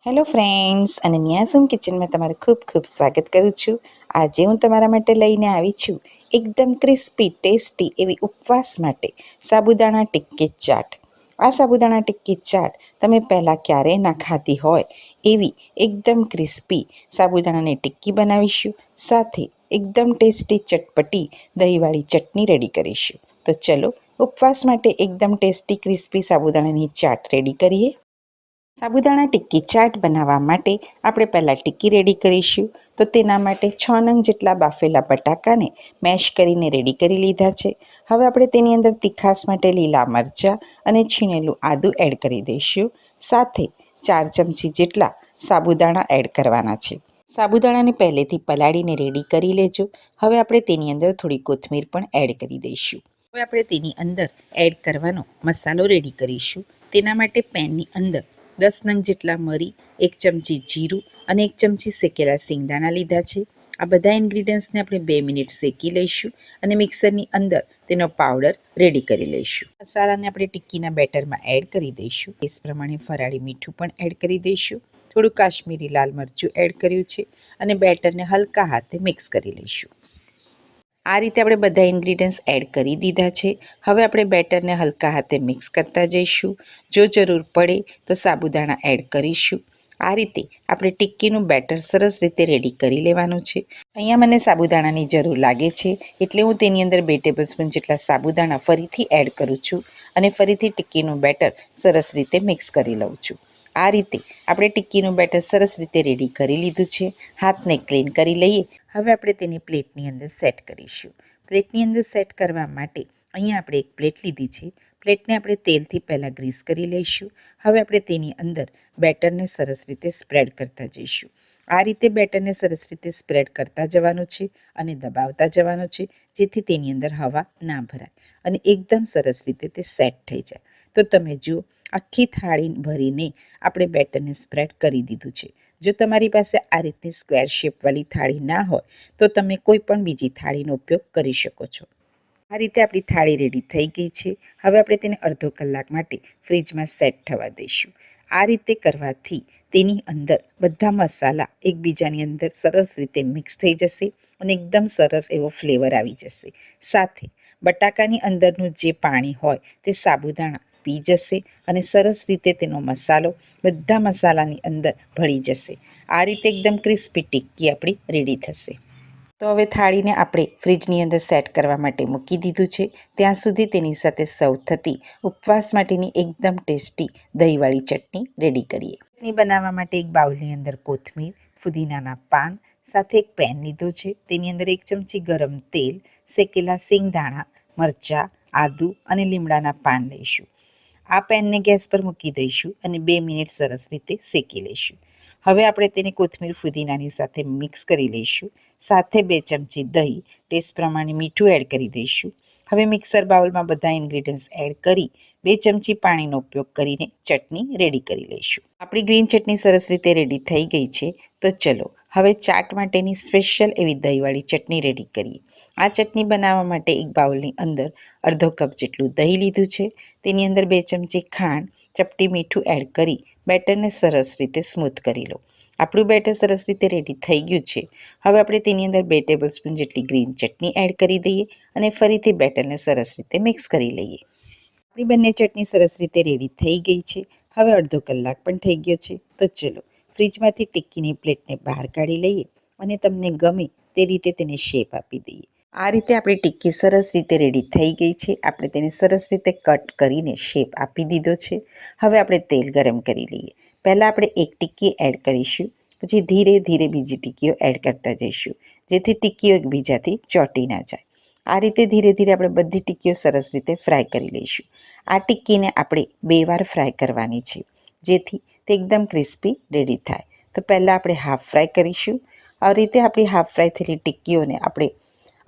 Hello friends, અને નિયાસુમ કિચનમાં તમારું ખૂબ ખૂબ સ્વાગત કરું છું. આજે હું તમારા માટે લઈને આવી છું એકદમ ક્રિસ્પી ટેસ્ટી એવી ઉપવાસ માટે સાબુદાણા ટિક્કી ચાટ. આ સાબુદાણા ટિક્કી ચાટ તમે પહેલાં ક્યારેય ના ખાધી હોય એવી એકદમ ક્રિસ્પી સાબુદાણાની ટિક્કી બનાવીશું. સાથે એકદમ ટેસ્ટી ચટપટી દહીંવાળી ચટણી રેડી કરીશું. તો ચલો ઉપવાસ માટે એકદમ ટેસ્ટી ક્રિસ્પી સાબુદાણાની ચાટ રેડી કરીએ. સાબુદાણા ટિક્કી ચાટ બનાવવા માટે આપણે પહેલાં ટિક્કી રેડી કરીશું. તો તેના માટે 6 નંગ જેટલા બાફેલા બટાકાને મેશ કરીને રેડી કરી લીધા છે. હવે આપણે તેની અંદર તીખાસ માટે લીલા મરચાં અને છીણેલું આદું એડ કરી દઈશું. સાથે 4 ચમચી જેટલા સાબુદાણા એડ કરવાના છે. સાબુદાણાને પહેલેથી પલાળીને રેડી કરી લેજો. હવે આપણે તેની અંદર થોડી કોથમીર પણ એડ કરી દઈશું. હવે આપણે તેની અંદર એડ કરવાનો મસાલો રેડી કરીશું. તેના માટે પેનની અંદર 10 નંગ જેટલા મરી, 1 ચમચી જીરું અને 1 ચમચી શેકેલા સિંગદાણા લીધા છે. આ બધા ઇન્ગ્રીડિયન્ટ્સને આપણે 2 મિનિટ શેકી લઈશું અને મિક્સરની અંદર તેનો પાવડર રેડી કરી લઈશું. મસાલાને આપણે ટિક્કીના બેટરમાં એડ કરી દઈશું. એ પ્રમાણે ફરાળી મીઠું પણ એડ કરી દઈશું. થોડું કાશ્મીરી લાલ મરચું એડ કર્યું છે અને બેટરને હલકા હાથે મિક્સ કરી લઈશું. આ રીતે આપણે બધા ઇન્ગ્રીડિયન્ટ્સ એડ કરી દીધા છે. હવે આપણે બેટરને હલકા હાથે મિક્સ કરતા જઈશું. જો જરૂર પડે તો સાબુદાણા એડ કરીશું. આ રીતે આપણે ટિક્કીનું બેટર સરસ રીતે રેડી કરી લેવાનું છે. અહીંયા મને સાબુદાણાની જરૂર લાગે છે એટલે હું તેની અંદર 2 ટેબલસ્પૂન જેટલા સાબુદાણા ફરીથી એડ કરું છું અને ફરીથી ટિક્કીનું બેટર સરસ રીતે મિક્સ કરી લઉં છું. આ રીતે આપણે ટિક્કીનું બેટર સરસ રીતે રેડી કરી લીધું છે. હાથને ક્લીન કરી લઈએ. હવે આપણે તેને પ્લેટની અંદર સેટ કરીશું. પ્લેટની અંદર સેટ કરવા માટે અહીંયા આપણે એક પ્લેટ લીધી છે. પ્લેટને આપણે તેલથી પહેલાં ગ્રીસ કરી લઈશું. હવે આપણે તેની અંદર બેટરને સરસ રીતે સ્પ્રેડ કરતા જઈશું. આ રીતે બેટરને સરસ રીતે સ્પ્રેડ કરતા જવાનું છે અને દબાવતા જવાનું છે, જેથી તેની અંદર હવા ના ભરાય અને એકદમ સરસ રીતે તે સેટ થઈ જાય. તો તમે જુઓ, આખી થાળી ભરીને આપણે બેટરને સ્પ્રેડ કરી દીધું છે. જો તમારી પાસે આ રીતની સ્ક્વેર શેપવાળી થાળી ના હોય તો તમે કોઈ પણ બીજી થાળીનો ઉપયોગ કરી શકો છો. આ રીતે આપણી થાળી રેડી થઈ ગઈ છે. હવે આપણે તેને અડધો કલાક માટે ફ્રીજમાં સેટ થવા દઈશું. આ રીતે કરવાથી તેની અંદર બધા મસાલા એકબીજાની અંદર સરસ રીતે મિક્સ થઈ જશે અને એકદમ સરસ એવો ફ્લેવર આવી જશે. સાથે બટાકાની અંદરનું જે પાણી હોય તે સાબુદાણા પી જશે અને સરસ રીતે તેનો મસાલો બધા મસાલાની અંદર ભળી જશે. આ રીતે એકદમ ક્રિસ્પી ટિક્કી આપણી રેડી થશે. તો હવે થાળીને આપણે ફ્રીજની અંદર સેટ કરવા માટે મૂકી દીધું છે. ત્યાં સુધી તેની સાથે સર્વ થતી ઉપવાસ માટેની એકદમ ટેસ્ટી દહીંવાળી ચટણી રેડી કરીએ. ચટણી બનાવવા માટે એક બાઉલની અંદર કોથમીર, ફુદીનાના પાન સાથે એક પેન લીધો છે. તેની અંદર 1 ચમચી ગરમ તેલ, શેકેલા સિંગદાણા, મરચાં, આદું અને લીમડાના પાન લઈશું. આ પેનને ગેસ પર મૂકી દઈશું અને 2 મિનિટ સરસ રીતે શેકી લઈશું. હવે આપણે તેને કોથમીર ફુદીનાની સાથે મિક્સ કરી લઈશું. સાથે 2 ચમચી દહીં, ટેસ્ટ પ્રમાણે મીઠું એડ કરી દઈશું. હવે મિક્સર બાઉલમાં બધા ઇન્ગ્રીડિયન્ટ્સ એડ કરી 2 ચમચી પાણીનો ઉપયોગ કરીને ચટણી રેડી કરી લઈશું. આપણી ગ્રીન ચટણી સરસ રીતે રેડી થઈ ગઈ છે. તો ચલો હવે ચાટ માટેની સ્પેશિયલ એવી દહીંવાળી ચટણી રેડી કરીએ. આ ચટણી બનાવવા માટે એક બાઉલની અંદર અડધો કપ જેટલું દહીં લીધું છે. તેની અંદર 2 ચમચી ખાંડ, ચપટી મીઠું એડ કરી બેટરને સરસ રીતે સ્મૂથ કરી લો. આપણું બેટર સરસ રીતે રેડી થઈ ગયું છે. હવે આપણે તેની અંદર 2 ટેબલસ્પૂન જેટલી ગ્રીન ચટણી એડ કરી દઈએ અને ફરીથી બેટરને સરસ રીતે મિક્સ કરી લઈએ. આપણી બંને ચટણી સરસ રીતે રેડી થઈ ગઈ છે. હવે અડધો કલાક પણ થઈ ગયો છે. તો ચલો ફ્રીજમાંથી ટિક્કીની પ્લેટને બહાર કાઢી લઈએ અને તમને ગમે તે રીતે તેને શેપ આપી દઈએ. આ રીતે આપણી ટિક્કી સરસ રીતે રેડી થઈ ગઈ છે. આપણે તેને સરસ રીતે કટ કરીને શેપ આપી દીધો છે. હવે આપણે તેલ ગરમ કરી લઈએ. પહેલાં આપણે એક ટિક્કી એડ કરીશું, પછી ધીરે ધીરે બીજી ટિક્કીઓ એડ કરતા જઈશું, જેથી ટિક્કીઓ એકબીજાથી ચોંટી ના જાય. આ રીતે ધીરે ધીરે આપણે બધી ટિક્કીઓ સરસ રીતે ફ્રાય કરી લઈશું. આ ટિક્કીને આપણે 2 વાર ફ્રાય કરવાની છે, જેથી તે એકદમ ક્રિસ્પી રેડી થાય. તો પહેલાં આપણે હાફ ફ્રાય કરીશું. આ રીતે આપણી હાફ ફ્રાય થયેલી ટિક્કીઓને આપણે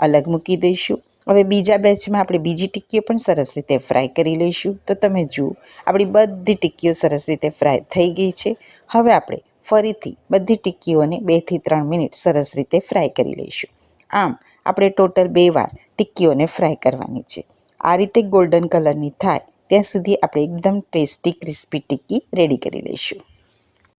અલગ મૂકી દઈશું. હવે બીજા બેચમાં આપણે બીજી ટિક્કીઓ પણ સરસ રીતે ફ્રાય કરી લઈશું. તો તમે જુઓ, આપણી બધી ટિક્કીઓ સરસ રીતે ફ્રાય થઈ ગઈ છે. હવે આપણે ફરીથી બધી ટિક્કીઓને 2 થી 3 મિનિટ સરસ રીતે ફ્રાય કરી લઈશું. આમ આપણે ટોટલ 2 વાર ટિક્કીઓને ફ્રાય કરવાની છે. આ રીતે ગોલ્ડન કલરની થાય ત્યાં સુધી આપણે એકદમ ટેસ્ટી ક્રિસ્પી ટિક્કી રેડી કરી લઈશું.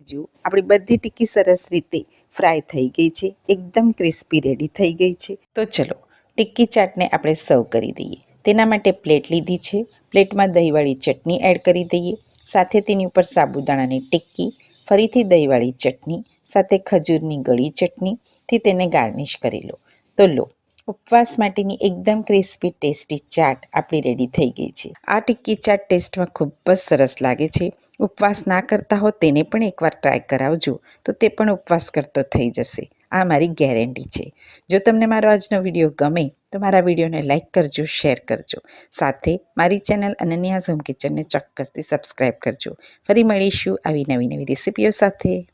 જો આપણી બધી ટિક્કી સરસ રીતે ફ્રાય થઈ ગઈ છે, એકદમ ક્રિસ્પી રેડી થઈ ગઈ છે. તો ચલો ટિક્કી ચાટને આપણે સર્વ કરી દઈએ. તેના માટે પ્લેટ લીધી છે. પ્લેટમાં દહીંવાળી ચટણી એડ કરી દઈએ. સાથે તેની ઉપર સાબુદાણાની ટિક્કી, ફરીથી દહીંવાળી ચટણી, સાથે ખજૂરની ગળી ચટણીથી તેને ગાર્નિશ કરી લો. તો લો, ઉપવાસ માટેની એકદમ ક્રિસ્પી ટેસ્ટી ચાટ આપણી રેડી થઈ ગઈ છે. આ ટિક્કી ચાટ ટેસ્ટમાં ખૂબ જ સરસ લાગે છે. ઉપવાસ ના કરતા હો તેને પણ એકવાર ટ્રાય કરાવજો, તો તે પણ ઉપવાસ કરતો થઈ જશે. આ મારી ગેરંટી છે. જો તમને મારો આજનો વિડીયો ગમે તો મારા વિડીયોને લાઇક કરજો, શેર કરજો. સાથે મારી ચેનલ અનન્યાઝ હોમ કિચનને ચોક્કસથી સબસ્ક્રાઈબ કરજો. ફરી મળીશું આવી નવી નવી રેસિપીઓ સાથે.